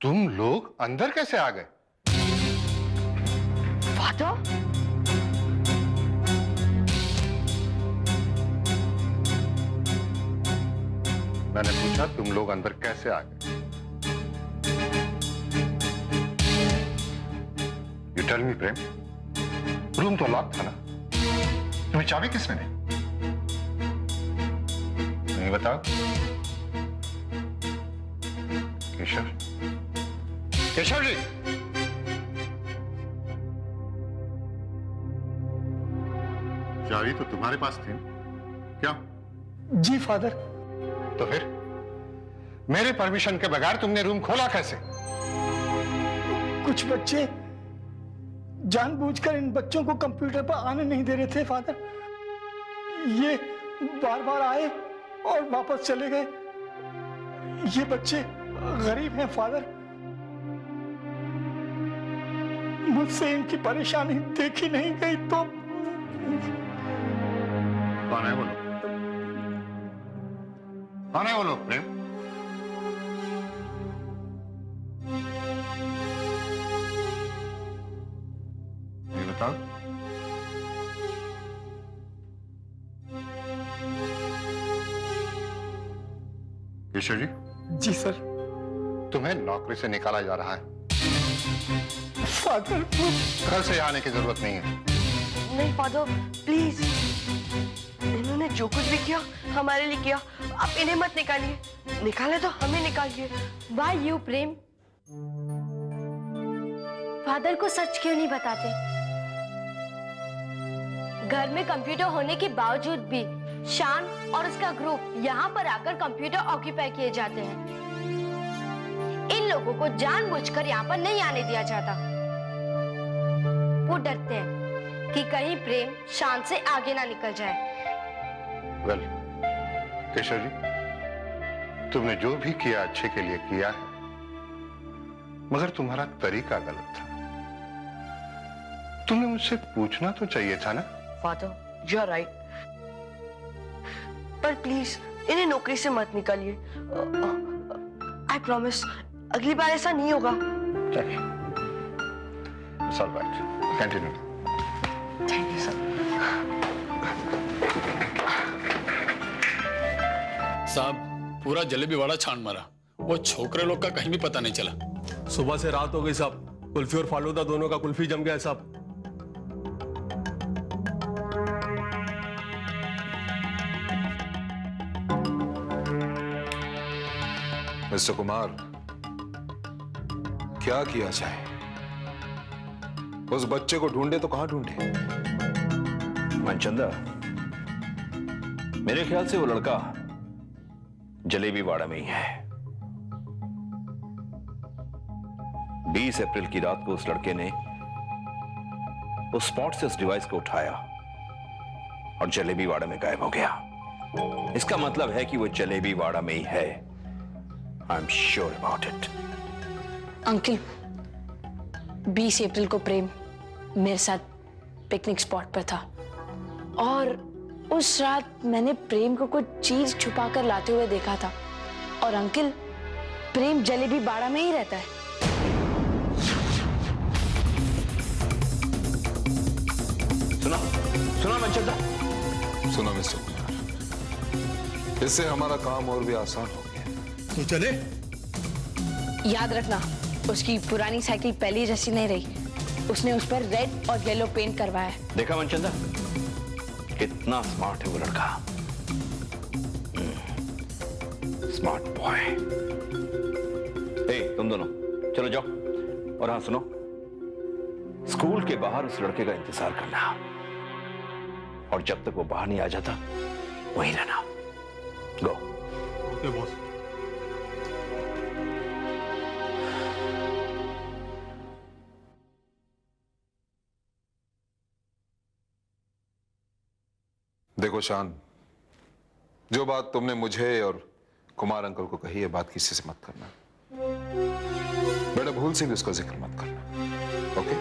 तुम लोग अंदर कैसे आ गए? फादर? मैंने पूछा तुम लोग अंदर कैसे आ गए? You tell me Prem, room तो लॉक था ना? तुम्हें चाबी किसने दी? नहीं बताओ। केशव, केशव जी, चाबी तो तुम्हारे पास थी क्या? जी फादर। तो फिर मेरे परमिशन के बगैर तुमने रूम खोला कैसे? कुछ बच्चे जानबूझकर इन बच्चों को कंप्यूटर पर आने नहीं दे रहे थे फादर। ये बार बार आए और वापस चले गए। ये बच्चे गरीब हैं फादर। मुझसे इनकी परेशानी देखी नहीं गई तो। कौन है वो लोग? कौन है वो लोग प्रेम? ये बताओ। केशव जी, जी सर। तुम्हें नौकरी से निकाला जा रहा है। फादर कल से आने की जरूरत नहीं है। नहीं फादर, प्लीज। इन्होंने जो कुछ भी किया हमारे लिए किया। आप इन्हें मत निकालिए। निकाले तो हमें निकालिए। Why you Prem? फादर को सच क्यों नहीं बताते? घर में कंप्यूटर होने के बावजूद भी शान और उसका ग्रुप यहाँ पर आकर कंप्यूटर ऑक्यूपाई किए जाते हैं। इन लोगों को जानबूझकर यहाँ पर नहीं आने दिया जाता। वो डरते हैं कि कहीं प्रेम शान से आगे ना निकल जाए। वेल, केशव जी, तुमने जो भी किया अच्छे के लिए किया है, मगर तुम्हारा तरीका गलत था। तुमने मुझसे पूछना तो चाहिए था ना? Father, you are right. पर प्लीज इन्हें नौकरी से मत निकालिए। आई प्रॉमिस, अगली बार ऐसा नहीं होगा। It's all right. Continue. Thank you sir. साहब, पूरा जलेबी वाड़ा छान मारा। वो छोकरे लोग का कहीं भी पता नहीं चला। सुबह से रात हो गई साहब। कुल्फी और फालूदा दोनों का कुल्फी जम गया साहब। मिस्टर कुमार, क्या किया जाए? उस बच्चे को ढूंढे तो कहां ढूंढे? मनचंदा, मेरे ख्याल से वो लड़का जलेबी वाड़ा में ही है। 20 अप्रैल की रात को उस लड़के ने उस स्पॉट से उस डिवाइस को उठाया और जलेबी वाड़ा में गायब हो गया। इसका मतलब है कि वो जलेबी वाड़ा में ही है। I am sure about it. Uncle, 20 अप्रैल को प्रेम मेरे साथ पिकनिक स्पॉट पर था और उस रात मैंने प्रेम को कुछ चीज छुपा कर लाते हुए देखा था। और अंकल, प्रेम जलेबी बाड़ा में ही रहता है। सुना सुना मनचंदा? सुनो मिस्टर कुमार, इससे हमारा काम और भी आसान हो गया। तो चले। याद रखना, उसकी पुरानी साइकिल पहली जैसी नहीं रही। उसने उस पर रेड और येलो पेंट करवाया है। देखा मनचंदा, कितना स्मार्ट है वो लड़का। Smart boy. तुम दोनों चलो जाओ। और हाँ सुनो, स्कूल के बाहर उस लड़के का इंतजार करना और जब तक वो बाहर नहीं आ जाता वहीं रहना। गो। Okay boss. देखो शान, जो बात तुमने मुझे और कुमार अंकल को कही है, बात किसी से मत करना। बेटा भूल से भी उसका जिक्र मत करना। ओके?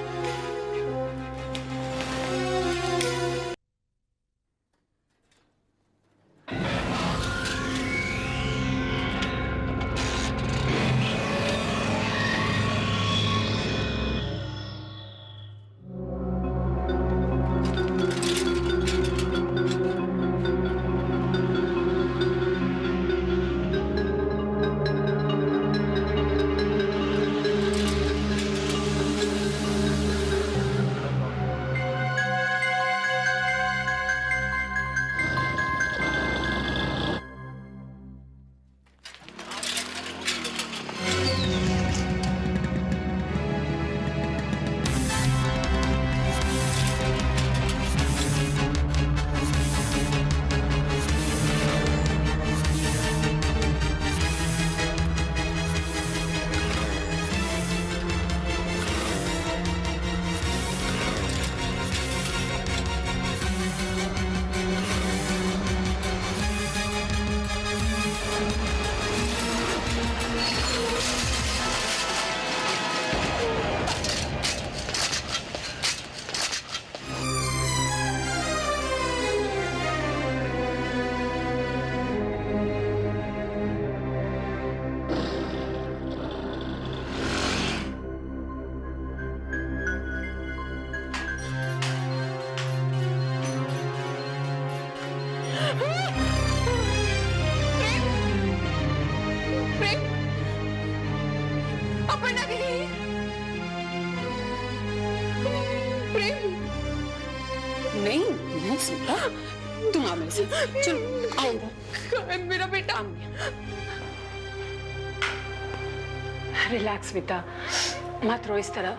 प्रेम, अपर्णा दीदी, प्रेम। नहीं नहीं स्मिता, तुम आ मेरे साथ, चलो आओ इधर। मेरा बेटा। रिलैक्स बेटा, मत रो इस तरह।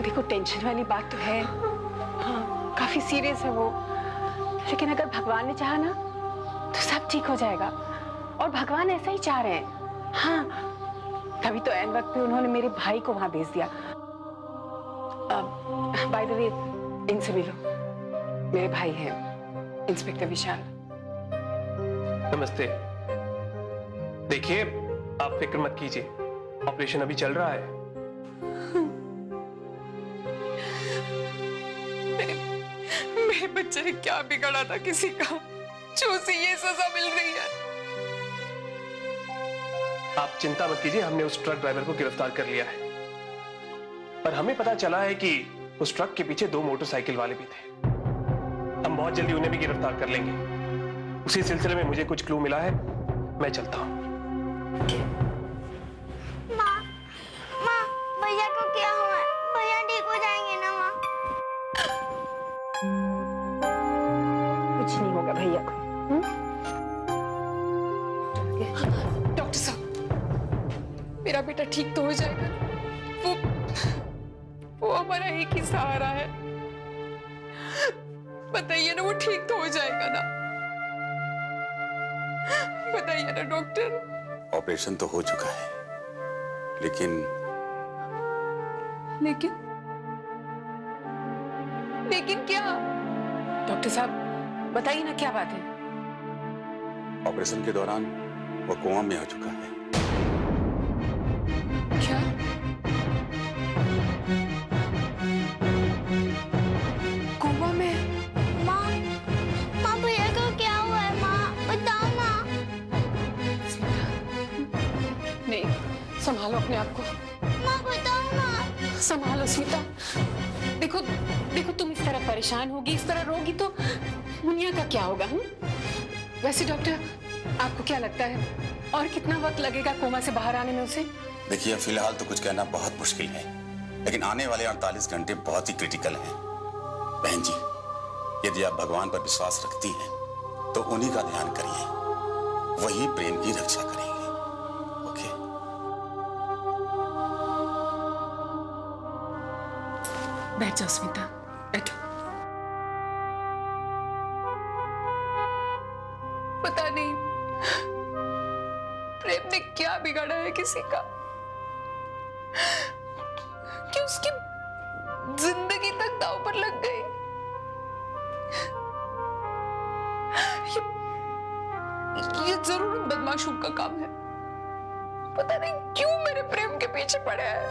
देखो टेंशन वाली बात तो है, हाँ काफी सीरियस है वो, लेकिन अगर भगवान ने चाहा ना तो सब ठीक हो जाएगा, और भगवान ऐसा ही चाह रहे हैं। हाँ तभी तो ऐन वक्त पे उन्होंने मेरे भाई को वहां भेज दिया। बाय द वे इनसे मिलो, मेरे भाई हैं इंस्पेक्टर विशाल। नमस्ते। देखिए आप फिक्र मत कीजिए, ऑपरेशन अभी चल रहा है। मेरे बच्चे ने क्या बिगाड़ा था किसी का, जो उसे ये सजा मिल रही है। आप चिंता मत कीजिए, हमने उस ट्रक ड्राइवर को गिरफ्तार कर लिया है, पर हमें पता चला है कि उस ट्रक के पीछे 2 मोटरसाइकिल वाले भी थे। हम बहुत जल्दी उन्हें भी गिरफ्तार कर लेंगे। उसी सिलसिले में मुझे कुछ क्लू मिला है, मैं चलता हूं। माँ, भैया को क्या हुआ? भैया ठीक हो जाएंगे ना माँ? कुछ नहीं होगा भैया को। डॉक्टर साहब, मेरा बेटा ठीक तो हो जाएगा। वो हमारा एक ही सहारा है। बताइए ना, वो ठीक तो हो जाएगा ना? बताइए ना डॉक्टर। ऑपरेशन तो हो चुका है, लेकिन क्या? डॉक्टर साहब बताइए ना क्या बात है? ऑपरेशन के दौरान वो कोमा में आ चुका है। क्या? कोमा में? माँ भैया को क्या हुआ है? माँ बताओ ना। नहीं, संभालो अपने आप को। माँ बताओ ना। संभालो स्मिता। देखो तुम इस तरह परेशान होगी, इस तरह रोगी तो मुनिया का क्या होगा? वैसे डॉक्टर आपको क्या लगता है और कितना वक्त लगेगा कोमा से बाहर आने में उसे? देखिए फिलहाल तो कुछ कहना बहुत मुश्किल है, लेकिन आने वाले 48 घंटे बहुत ही क्रिटिकल हैं। बहन जी, यदि आप भगवान पर विश्वास रखती हैं तो उन्हीं का ध्यान करिए, वही प्रेम की रक्षा करेंगे। ओके? बैठ जाओ स्मिता, बैठो। पता नहीं प्रेम ने क्या बिगाड़ा है किसी का, कि उसकी जिंदगी तक दांव पर लग गई। ये जरूर उन बदमाशों का काम है। पता नहीं क्यों मेरे प्रेम के पीछे पड़े हैं।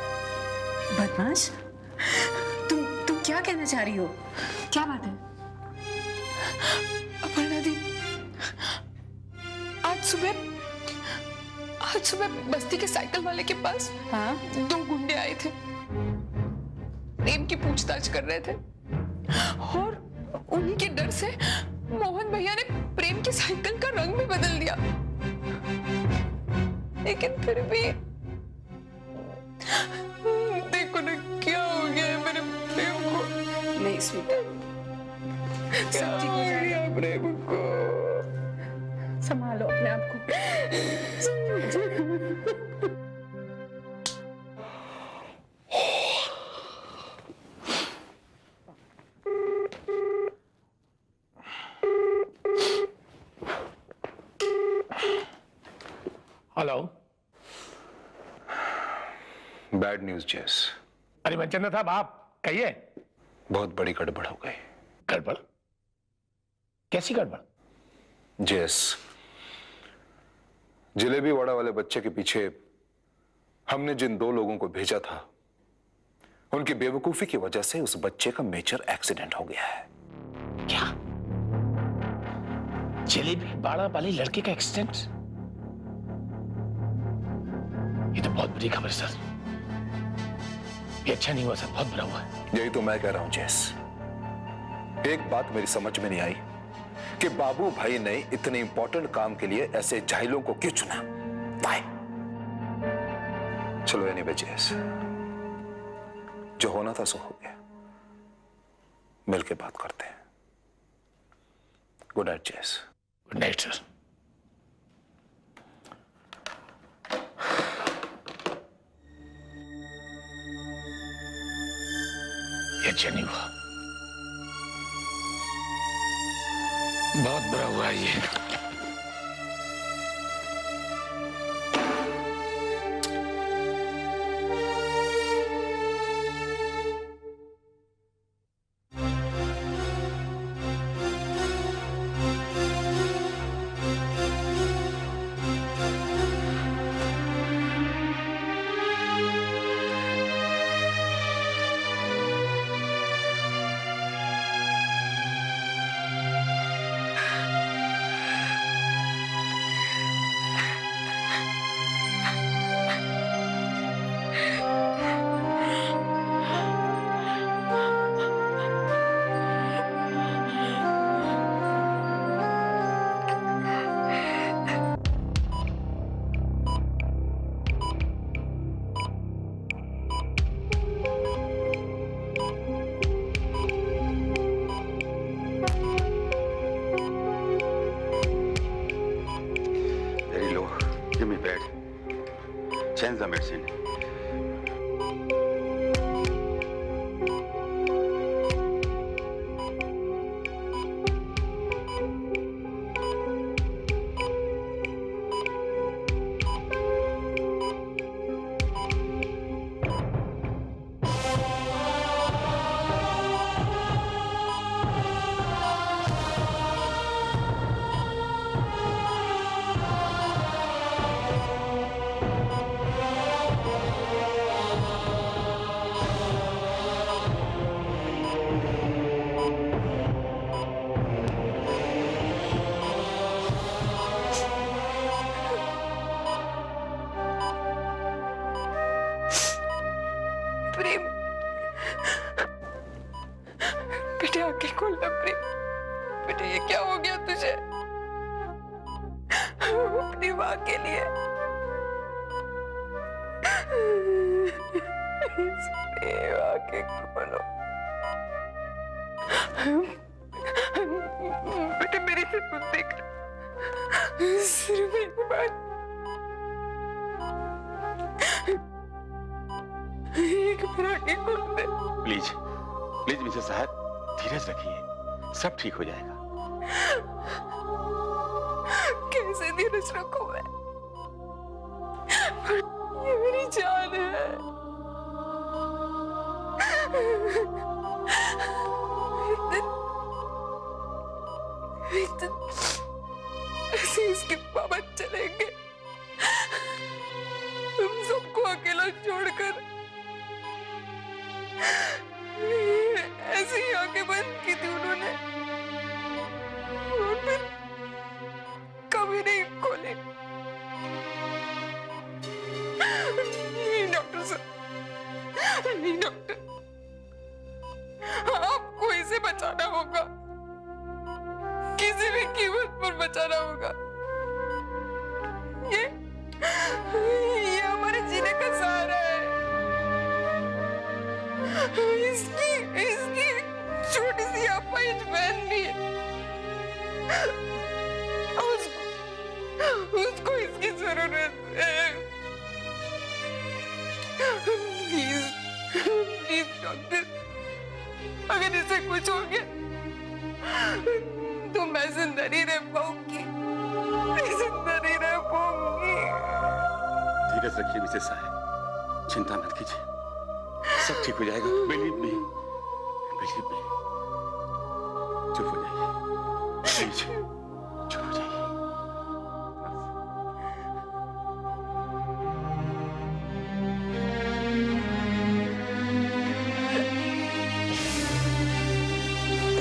बदमाश? तुम क्या कहना चाह रही हो? क्या बात है? अपर्णा दी, आज सुबह बस्ती के साइकिल वाले के पास 2 गुंडे आए थे। प्रेम की पूछताछ कर रहे थे, और उन्हीं के डर से मोहन भैया ने प्रेम की साइकिल का रंग भी बदल दिया। लेकिन फिर भी देखो ना क्या हो गया है मेरे प्रेम को। नहीं स्मिता, सब ठीक हो जाएगा। प्रेम को संभालो अपने आप को। हेलो। बैड न्यूज जेस। अरे मनचंद्र साहब आप कहिए। बहुत बड़ी गड़बड़ हो गई। गड़बड़? कैसी गड़बड़? जेस, जलेबी वाड़ा वाले बच्चे के पीछे हमने जिन 2 लोगों को भेजा था, उनकी बेवकूफी की वजह से उस बच्चे का मेजर एक्सीडेंट हो गया है। क्या? जलेबी वाड़ा वाले लड़के का एक्सीडेंट? ये तो बहुत बुरी खबर है सर। ये अच्छा नहीं हुआ सर, बहुत बुरा हुआ है। यही तो मैं कह रहा हूं जेस। एक बात मेरी समझ में नहीं आई कि बाबू भाई ने इतने इंपॉर्टेंट काम के लिए ऐसे जाहिलों को क्यों चुना। बाय। चलो एनीवे जेस, जो होना था सो हो गया, मिलके बात करते हैं। गुड नाइट जेस। Good night sir. ये अच्छा नहीं हुआ, बहुत बुरा हुआ ये। Change the medicine. प्रेम, बेटे आंखें खोल ले प्रेम। बेटे ये क्या हो गया तुझे? अपनी माँ के लिए आंखें खोलो बेटे, मेरी सिर्फ देख, सिर्फ एक बार, एक बार आंखें खोल दे प्लीज प्लीज मिसेस साहब, धीरज रखिए, सब ठीक हो जाएगा। कैसे धीरज रखूं मैं? ये मेरी जान है। ऐसे इसके बाबा चलेंगे, तुम सबको अकेला छोड़कर। ऐसे ही आंखें बंद की थी उन्होंने और फिर कभी नहीं खोले। नहीं डॉक्टर साहब, नहीं डॉक्टर, आपको इसे बचाना होगा, किसी भी कीमत पर बचाना होगा। ये हमारे जीने का सहारा है। इसकी छोटी सी अपाहिज बहन भी है, उसको इसकी जरूरत है। प्लीज प्लीज डॉक्टर, अगर इसे कुछ हो गया तो मैं जिंदा नहीं रह पाऊंगी, जिंदा नहीं रह पाऊंगी। धीरज रखिए मिसेस साहब, चिंता मत कीजिए, सब ठीक हो जाएगा। बिलीव मी, चुप हो जाइए प्लीज, चुप हो जाइए।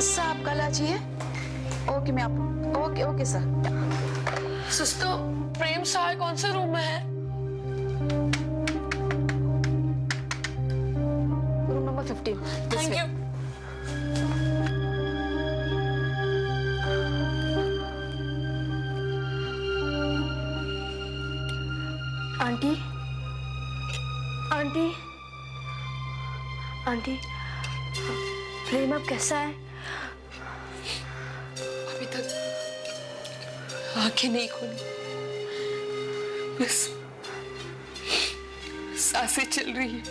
सर आप कल आ जाइए। ओके मैं आप okay sir. Sister, Prem Sahay कौन से रूम में है? Room number 15। Thank you. Aunty, aunty, aunty, Prem अब कैसा है? अभी तक आंखें नहीं खोली, बस सांसें चल रही है।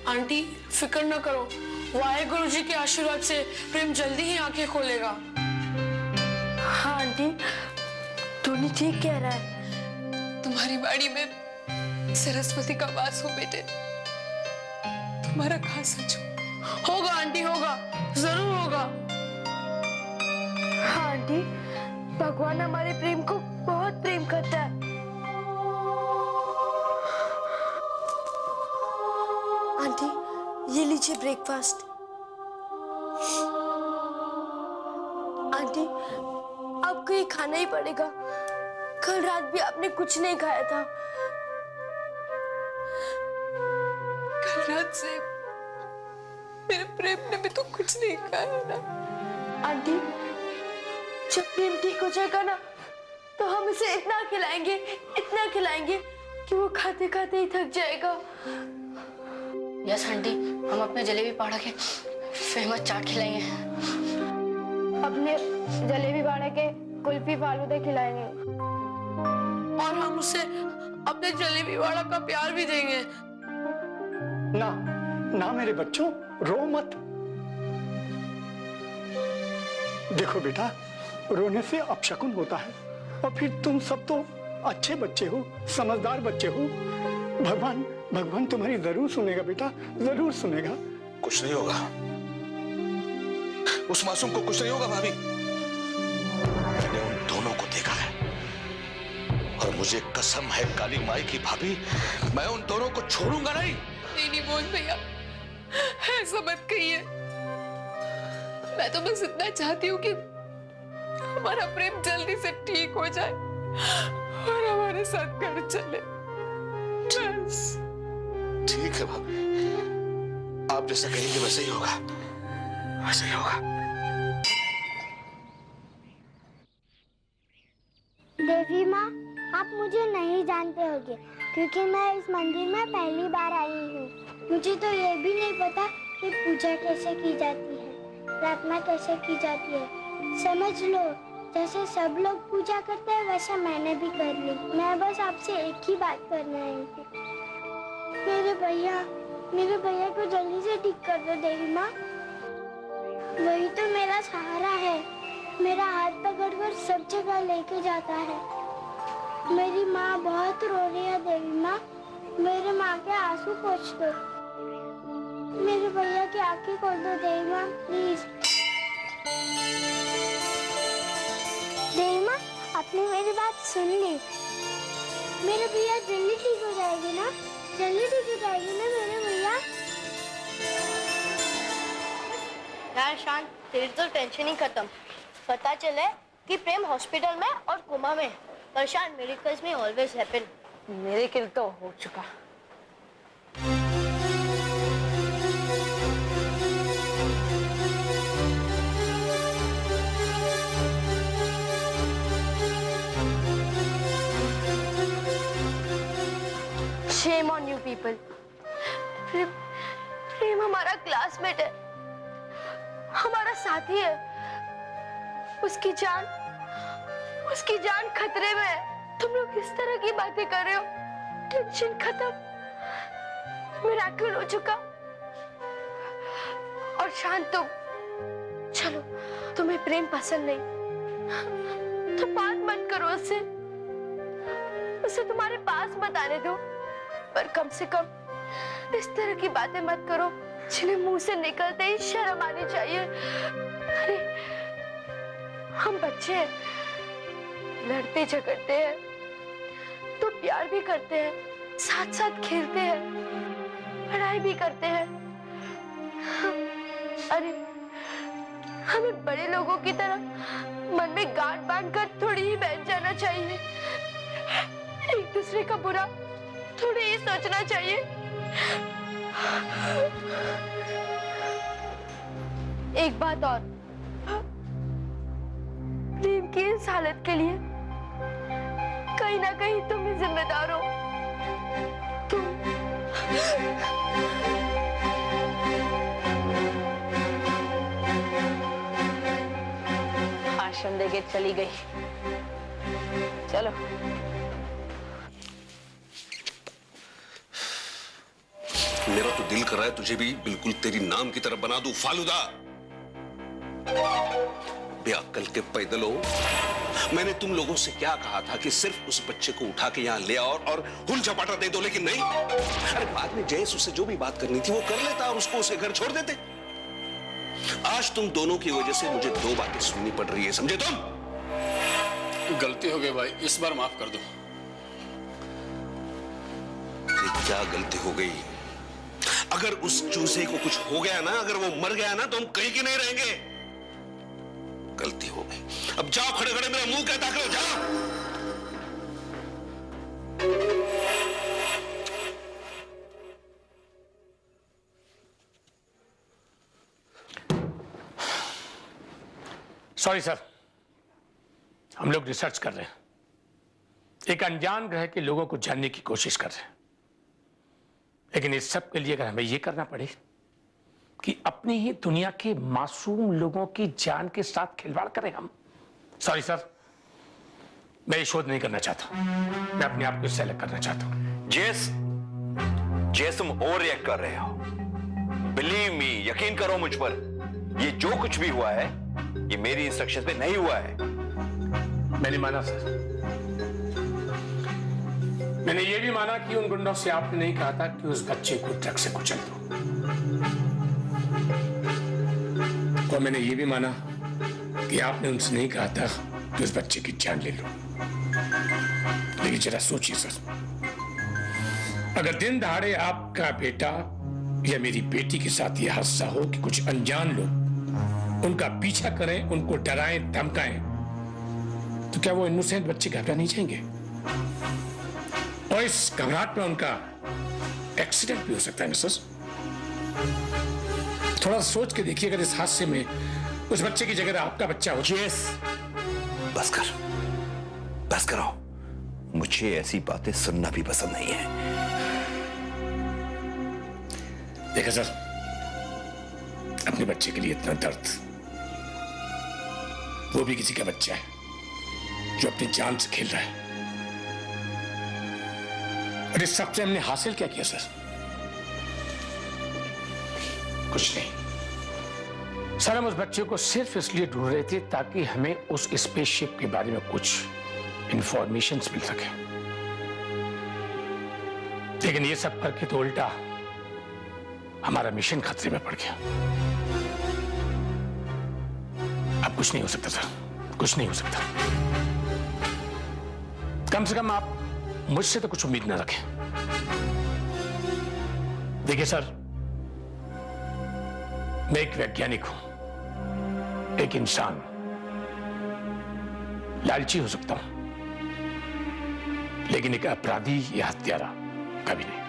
आंटी फिक्र न करो, वाहेगुरु जी के आशीर्वाद से प्रेम जल्दी ही आंखें खोलेगा। हाँ आंटी, टोनी ठीक कह रहा है। तुम्हारी बाड़ी में सरस्वती का वास हो बेटे, तुम्हारा कहा सच हो। होगा आंटी, होगा, जरूर होगा। हाँ आंटी, भगवान हमारे प्रेम को बहुत प्रेम करता है। आंटी, ये लीजिए ब्रेकफास्ट। आंटी, आपको ये खाना ही पड़ेगा। कल रात भी आपने कुछ नहीं खाया था। कल रात से मेरे प्रेम ने भी तो कुछ नहीं खाया ना। आंटी, जब प्रेम ठीक हो जाएगा ना, तो हम इसे इतना खिलाएंगे कि वो खाते खाते ही थक जाएगा। यस आंटी, हम अपने जलेबी पाड़ा के फेमस चाट खिलाएंगे। अपने जलेबी बाड़ा के कुल्फी फालूदा खिलाएंगे। और हम उसे अपने जलेबी वाला का प्यार भी देंगे। ना ना मेरे बच्चों, रो मत। देखो बेटा, रोने से अपशकुन होता है, और फिर तुम सब तो अच्छे बच्चे हो, समझदार बच्चे हो। भगवान तुम्हारी जरूर सुनेगा बेटा, जरूर सुनेगा। कुछ नहीं होगा, उस मासूम को कुछ नहीं होगा भाभी। मैंने उन दोनों को देखा है, और मुझे कसम है काली माई की भाभी, मैं उन दोनों को छोड़ूंगा नहीं। नहीं मोहन भैया, ऐसा मत कहिए। मैं तो बस इतना चाहती हूँ कि हमारा प्रेम जल्दी से ठीक हो जाए और हमारे साथ घर चले, बस। ठीक है भाभी, आप जैसा कहेंगे वैसे ही होगा, वैसे ही होगा। देवी माँ, आप मुझे नहीं जानते होंगे, क्योंकि मैं इस मंदिर में पहली बार आई हूँ। मुझे तो ये भी नहीं पता कि पूजा कैसे की जाती है, प्रार्थना कैसे की जाती है। समझ लो, जैसे सब लोग पूजा करते हैं वैसा मैंने भी कर ली। मैं बस आपसे एक ही बात करना है, मेरे भैया को जल्दी से ठीक कर दो देवी माँ। वही तो मेरा सहारा है, मेरा हाथ पकड़कर सब जगह लेके जाता है। मेरी माँ बहुत रो रही है देवी माँ, मेरे माँ के आंसू पोंछ दो। मेरे भैया की आंखें खोल दो देवी माँ, प्लीज। देवी माँ, आपने मेरी बात सुन ली। मेरे भैया जल्दी ठीक हो जाएगी ना? जल्दी ठीक हो जाएगी ना मेरे भैया? यार शांत, तेरी तो टेंशन ही खत्म। पता चले कि प्रेम हॉस्पिटल में और कोमा में। पर शांत, मिरेकल्स में ऑलवेज हैपन। मिरेकल तो हो चुका। Shame on you people. प्रेम हमारा क्लासमेट है, हमारा साथी है। उसकी जान खतरे में है। तुम लोग इस तरह की बातें कर रहे हो। टेंशन खत्म, मिरेकल हो चुका। और शांत, चलो, तुम्हें प्रेम पसंद नहीं तो बात मत करो उससे। उसे तुम्हारे पास मत आने दो, पर कम से कम इस तरह की बातें मत करो जिन्हें मुंह से निकलते ही शर्म आनी चाहिए। अरे हम बच्चे हैं, लड़ते झगड़ते हैं तो प्यार भी करते हैं, साथ साथ खेलते हैं, पढ़ाई भी करते हैं। अरे हमें बड़े लोगों की तरह मन में गांठ बांधकर थोड़ी ही बैठ जाना चाहिए। एक दूसरे का बुरा थोड़ी ही सोचना चाहिए। एक बात और, प्रेम की इस हालत के लिए कहीं ना कहीं तुम ही जिम्मेदार हो। भाषण देके चली गई। चलो। मेरा तो दिल कर रहा है तुझे भी बिल्कुल तेरी नाम की तरफ बना दूं, फालूदा। बेअक्ल के पैदल हो। मैंने तुम लोगों से क्या कहा था कि सिर्फ उस बच्चे को उठा के यहां ले आओ और हुल चपाटा दे दो, लेकिन नहीं। अरे बाद में जयेश उससे जो भी बात करनी थी वो कर लेता और उसको उसके घर छोड़ देते। आज तुम दोनों की वजह से मुझे दो बातें सुननी पड़ रही है, समझे तुम? गलती हो गई भाई, इस बार माफ कर दो। क्या गलती हो गई? अगर उस चूजे को कुछ हो गया ना, अगर वो मर गया ना, तो हम कहीं के नहीं रहेंगे। गलती हो गई। अब जाओ, खड़े खड़े मेरा मुंह क्या ताक रहे हो, जाओ। सॉरी सर, हम लोग रिसर्च कर रहे हैं, एक अनजान ग्रह के लोगों को जानने की कोशिश कर रहे हैं, लेकिन इस सब के लिए अगर हमें यह करना पड़े कि अपनी ही दुनिया के मासूम लोगों की जान के साथ खिलवाड़ करें हम। सॉरी सर, मैं ये शोध नहीं करना चाहता, मैं अपने आप को इससे अलग करना चाहता हूं। जेस तुम ओवर रिएक्ट कर रहे हो। बिलीव मी, यकीन करो मुझ पर, ये जो कुछ भी हुआ है ये मेरी इंस्ट्रक्शन पे नहीं हुआ है। मैंने माना सर, मैंने ये भी माना कि उन गुंडों से आपने नहीं कहा था कि उस बच्चे को ट्रक से कुचल दो, और मैंने ये भी माना कि आपने उनसे नहीं कहा था कि उस बच्चे की जान ले लो। लेकिन जरा सोचिए सर, अगर दिन दहाड़े आपका बेटा या मेरी बेटी के साथ यह हादसा हो कि कुछ अनजान लोग उनका पीछा करें, उनको डराएं, धमकाएं, तो क्या वो इनोसेंट बच्चे घबरा नहीं जाएंगे? और इस घबराहट में उनका एक्सीडेंट भी हो सकता है ना सर। थोड़ा सोच के देखिए, अगर इस हादसे में उस बच्चे की जगह आपका बच्चा हो। यस, बस करो, मुझे ऐसी बातें सुनना भी पसंद नहीं है। देखा सर, अपने बच्चे के लिए इतना दर्द, वो भी किसी का बच्चा है जो अपनी जान से खेल रहा है, और इस सबसे हमने हासिल क्या किया सर? कुछ नहीं सर, हम उस बच्चे को सिर्फ इसलिए ढूंढ रहे थे ताकि हमें उस स्पेसशिप के बारे में कुछ इंफॉर्मेशन मिल सके, लेकिन ये सब करके तो उल्टा हमारा मिशन खतरे में पड़ गया। अब कुछ नहीं हो सकता सर, कुछ नहीं हो सकता। कम से कम आप मुझसे तो कुछ उम्मीद न रखें। देखिए सर, मैं एक वैज्ञानिक हूं, एक इंसान, लालची हो सकता हूं, लेकिन एक अपराधी या हत्यारा कभी नहीं।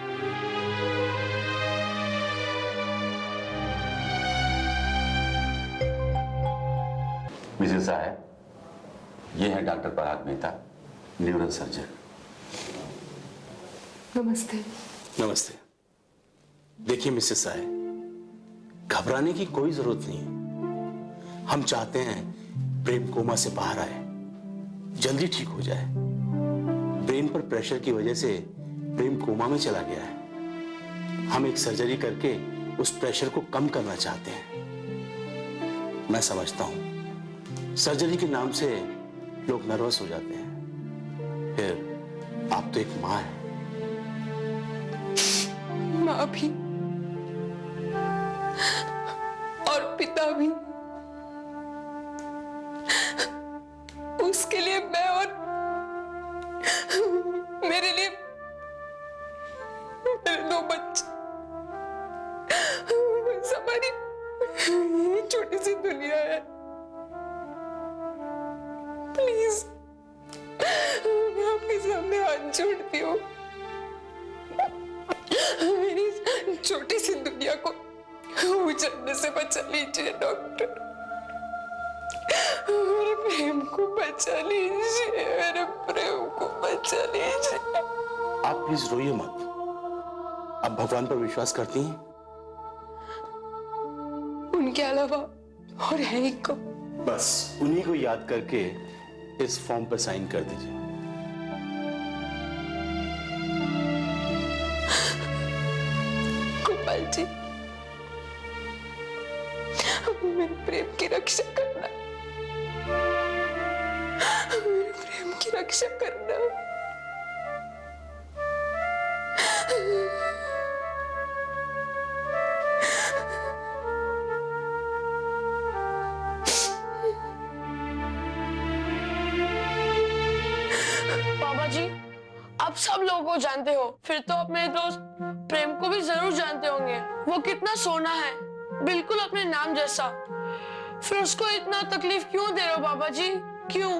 मिसेस साहब, ये है डॉक्टर पराग मेहता, न्यूरल सर्जन। नमस्ते। नमस्ते। देखिए मिसेस साहब, घबराने की कोई जरूरत नहीं। हम चाहते हैं प्रेम कोमा से बाहर आए, जल्दी ठीक हो जाए। ब्रेन पर प्रेशर की वजह से प्रेम कोमा में चला गया है। हम एक सर्जरी करके उस प्रेशर को कम करना चाहते हैं। मैं समझता हूं सर्जरी के नाम से लोग नर्वस हो जाते हैं, फिर आप तो एक मां हैं। मां भी और पिता भी, उसके लिए मैं और मेरे लिए मेरे दो बच्चे, हमारी छोटी सी दुनिया है। प्लीज, मैं आपके सामने हाथ जोड़ती हूँ, मेरी छोटी सी दुनिया को उजड़ने से बचा लीजिए डॉक्टर। मेरे प्रेम को बचा लीजिए, मेरे प्रेम को बचा लीजिए। आप प्लीज रोइए मत। आप भगवान पर विश्वास करती हैं? उनके अलावा और है ही को। बस उन्हीं को याद करके इस फॉर्म पर साइन कर दीजिए। गोपाल जी, मेरे प्रेम की रक्षा करना, मेरे प्रेम की रक्षा करना। बाबा जी, आप सब लोगों को जानते हो, फिर तो आप मेरे दोस्त प्रेम को भी जरूर जानते होंगे। वो कितना सोना है, बिल्कुल अपने नाम जैसा। फिर उसको इतना तकलीफ क्यों दे रहे हो बाबा जी? क्यों?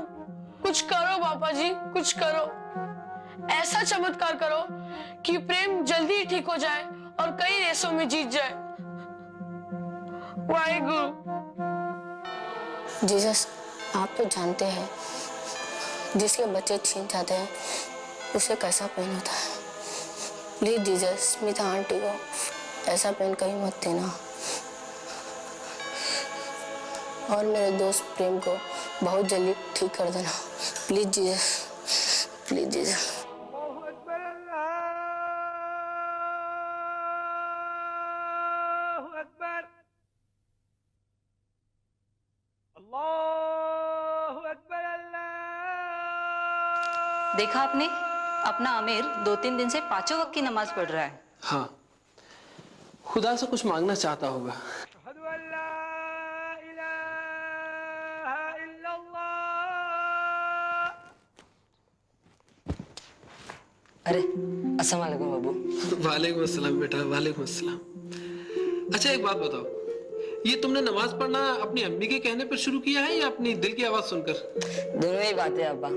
कुछ करो बाबा जी, कुछ करो। ऐसा चमत्कार करो कि प्रेम जल्दी ही ठीक हो जाए और कई रेसों में जीत जाए। वाहेगुरु। जीसस, आप तो जानते हैं जिसके बच्चे छीन जाते हैं उसे कैसा पेन होता है। प्लीज जीसस, स्मिता आंटी को ऐसा पेन कहीं मत देना, और मेरे दोस्त प्रेम को बहुत जल्दी ठीक कर देना। Please Jesus, please Jesus. देखा आपने, अपना आमिर 2-3 दिन से 5 वक्त की नमाज पढ़ रहा है। हाँ, खुदा से कुछ मांगना चाहता होगा। अरे अस्सलाम वालेकुम बाबू। वालेकुम अस्सलाम बेटा, वालेकुम अस्सलाम। अच्छा एक बात बताओ, ये तुमने नमाज पढ़ना अपनी अम्मी के कहने पर शुरू किया है या अपनी दिल की आवाज सुनकर? दोनों ही बातें अब्बा।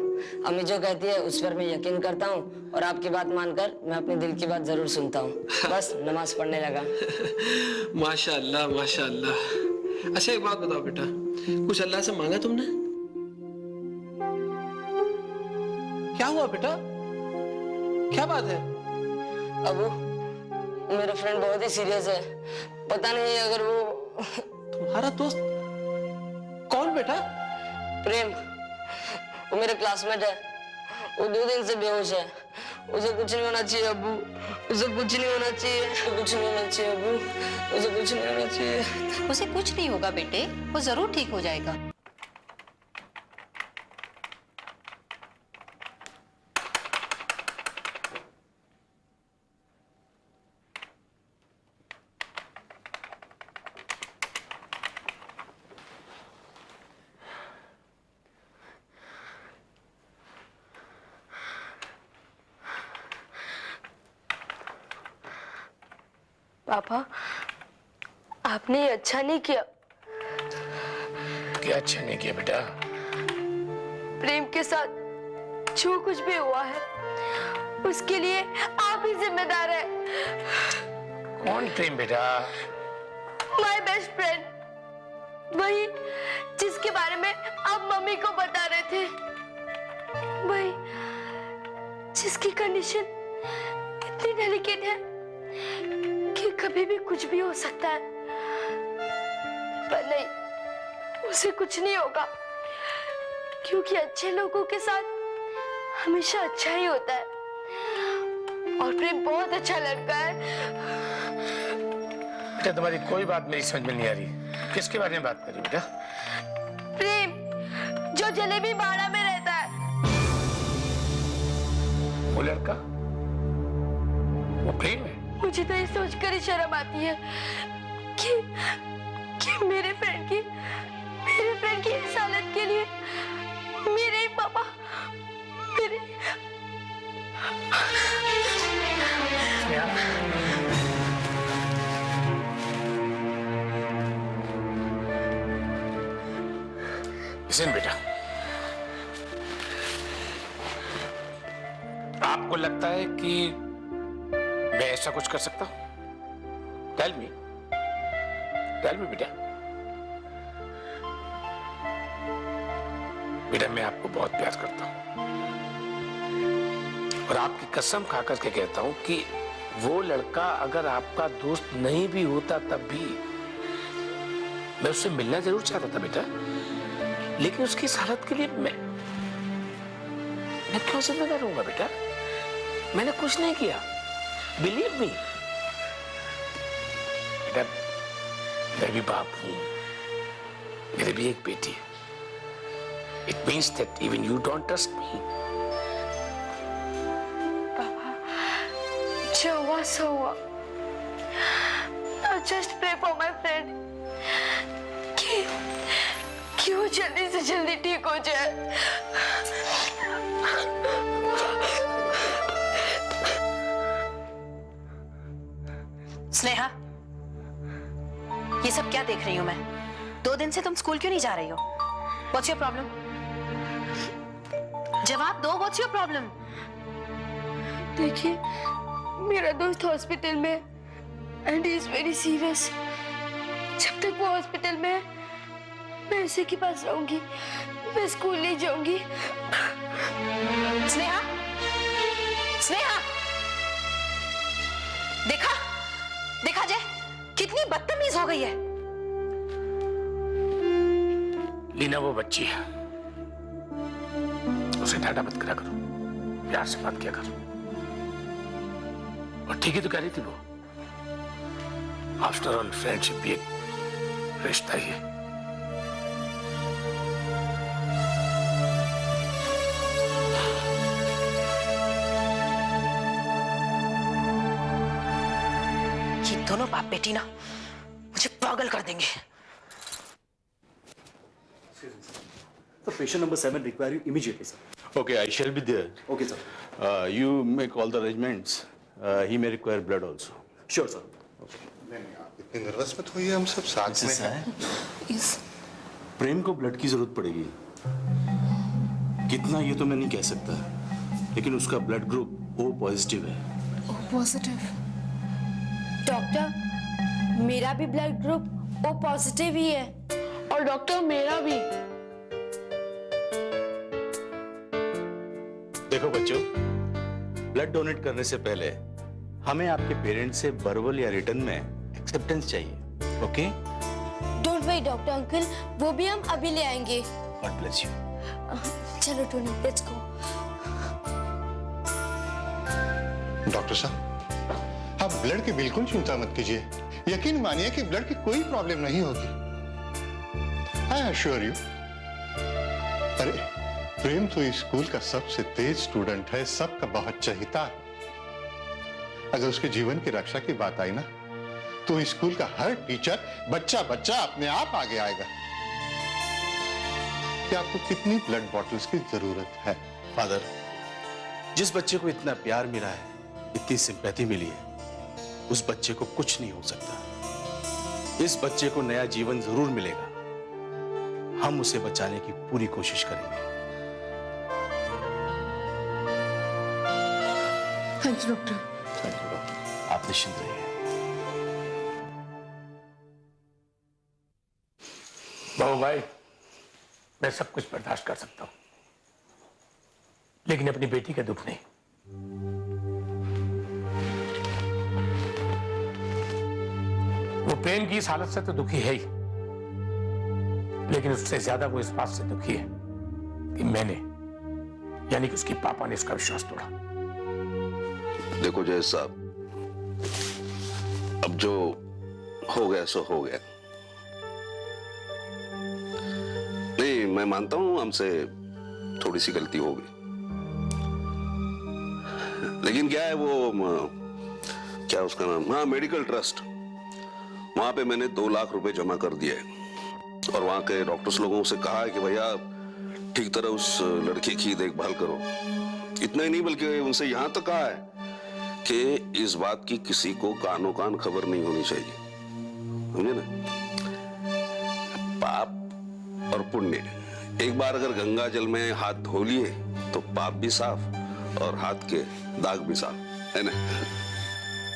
अम्मी जो कहती है उस पर मैं यकीन करता हूँ, और आपकी बात मानकर मैं अपने दिल की बात जरूर सुनता हूँ। बस नमाज पढ़ने लगा। माशाअल्लाह, माशाअल्लाह। अच्छा एक बात बताओ बेटा, कुछ अल्लाह से मांगा तुमने? क्या हुआ बेटा, क्या बात है? अबू, मेरा फ्रेंड बहुत ही सीरियस है। पता नहीं अगर वो तुम्हारा दोस्त कौन बेटा? प्रेम, वो मेरे क्लासमेट है। वो 2 दिन से बेहोश है। उसे कुछ नहीं होना चाहिए अबू, उसे कुछ नहीं होना चाहिए, कुछ नहीं होना चाहिए अबू, उसे कुछ नहीं होना चाहिए। उसे कुछ नहीं होगा बेटे, वो जरूर ठीक हो जाएगा। पापा, आपने ये अच्छा नहीं किया। क्या अच्छा नहीं किया बेटा? प्रेम के साथ जो कुछ भी हुआ है उसके लिए आप ही जिम्मेदार है। कौन प्रेम बेटा? माय बेस्ट फ्रेंड, वही जिसके बारे में आप मम्मी को बता रहे थे, वही जिसकी कंडीशन इतनी डेलिकेट है कि कभी भी कुछ भी हो सकता है। पर नहीं, उसे कुछ नहीं होगा, क्योंकि अच्छे लोगों के साथ हमेशा अच्छा ही होता है। और प्रेम बहुत अच्छा लड़का है। बेटा तुम्हारी कोई बात मेरी समझ में नहीं आ रही। किसके बारे में बात कर रही बेटा? प्रेम, जो जलेबी बाड़ा में रहता है। वो लड़का, वो प्रेम है? मुझे तो ये सोचकर ही शर्म आती है कि मेरे फ्रेंड की इस हालत के लिए मेरे ही पापा, मेरे सुन बेटा, आपको लगता है कि मैं ऐसा कुछ कर सकता हूं? टेल मी बेटा। बेटा मैं आपको बहुत प्यार करता हूं, और आपकी कसम खाकर के कहता हूं कि वो लड़का अगर आपका दोस्त नहीं भी होता तब भी मैं उससे मिलना जरूर चाहता था बेटा। लेकिन उसकी इस हालत के लिए मैं क्यों जिम्मेदार हूंगा बेटा? मैंने कुछ नहीं किया, बिलीव मी। बेटा, मैं भी बाप हूं, मेरे भी एक बेटी है। It means that even you don't trust me. पापा, जो हुआ सो हुआ। Now just pray for my friend कि वो जल्दी से जल्दी ठीक हो जाए। स्नेहा, ये सब क्या देख रही हूं मैं? 2 दिन से तुम स्कूल क्यों नहीं जा रही हो? What's your problem? जवाब दो, what's your problem? देखिए, मेरा दोस्त हॉस्पिटल में and he is very serious। जब तक वो हॉस्पिटल में है, मैं उसी के पास रहूंगी, मैं स्कूल नहीं जाऊंगी। स्नेहा, स्नेहा, देखा जय, कितनी बदतमीज हो गई है। लीना वो बच्ची है, उसे डांटा मत करा करो, प्यार से बात किया करो। और ठीक ही तो कह रही थी वो, आफ्टर ऑल फ्रेंडशिप भी एक रिश्ता ही है। ये दोनों बाप बेटी ना मुझे पागल कर देंगे। So patient number 7 require you immediately, sir. Okay, I shall be there. Okay, sir. You make all the arrangements. He may require blood also. Sure, sir. Okay. इतनी नर्वस मत होइए, हम सब साथ में हैं। प्रेम को ब्लड की जरूरत पड़ेगी। कितना ये तो मैं नहीं कह सकता, लेकिन उसका ब्लड ग्रुप O पॉजिटिव है। O positive? डॉक्टर, मेरा भी ब्लड ग्रुप O पॉजिटिव ही है। और डॉक्टर मेरा भी। देखो बच्चों, ब्लड डोनेट करने से पहले हमें आपके पेरेंट्स से वर्बल या रिटन में एक्सेप्टेंस चाहिए। Okay? Don't worry doctor uncle, वो भी हम अभी ले आएंगे। God bless you. चलो टोनी, लेट्स गो। डॉक्टर साहब, आप ब्लड की बिल्कुल चिंता मत कीजिए। यकीन मानिए कि ब्लड की कोई प्रॉब्लम नहीं होगी। I assure you. अरे प्रेम तो इस स्कूल का सबसे तेज स्टूडेंट है, सबका बहुत चहेता है। अगर उसके जीवन की रक्षा की बात आई ना, तो इस स्कूल का हर टीचर बच्चा बच्चा अपने आप आगे आएगा। कि आपको कितनी ब्लड बॉटल्स की जरूरत है? फादर, जिस बच्चे को इतना प्यार मिला है, इतनी सिंपैथी मिली है, उस बच्चे को कुछ नहीं हो सकता। इस बच्चे को नया जीवन जरूर मिलेगा। हम उसे बचाने की पूरी कोशिश करेंगे। Thank you doctor. आप निश्चिंत रहिए। बाबू भाई, मैं सब कुछ बर्दाश्त कर सकता हूं, लेकिन अपनी बेटी का दुख नहीं। वो प्रेम की इस हालत से तो दुखी है ही, लेकिन उससे ज्यादा वो इस बात से दुखी है कि मैंने, यानी कि उसके पापा ने उसका विश्वास तोड़ा। देखो जय साहब, अब जो हो गया सो हो गया। नहीं, मैं मानता हूं हमसे थोड़ी सी गलती हो गई, लेकिन क्या है वो क्या उसका नाम, हाँ, मेडिकल ट्रस्ट, वहां पे मैंने 2 लाख रुपए जमा कर दिए और वहां के डॉक्टर्स लोगों से कहा है कि भैया ठीक तरह उस लड़के की देखभाल करो। इतना ही नहीं बल्कि उनसे यहां तक कहा है कि इस बात की किसी को कानो कान खबर नहीं होनी चाहिए, समझे ना? पाप और पुण्य, एक बार अगर गंगा जल में हाथ धो लिए तो पाप भी साफ और हाथ के दाग भी साफ, है ना?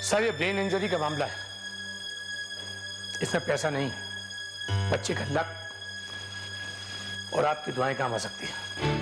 सर, ये ब्रेन इंजरी का मामला है, इसमें पैसा नहीं, बच्चे का लक और आपकी दुआएं काम आ सकती है।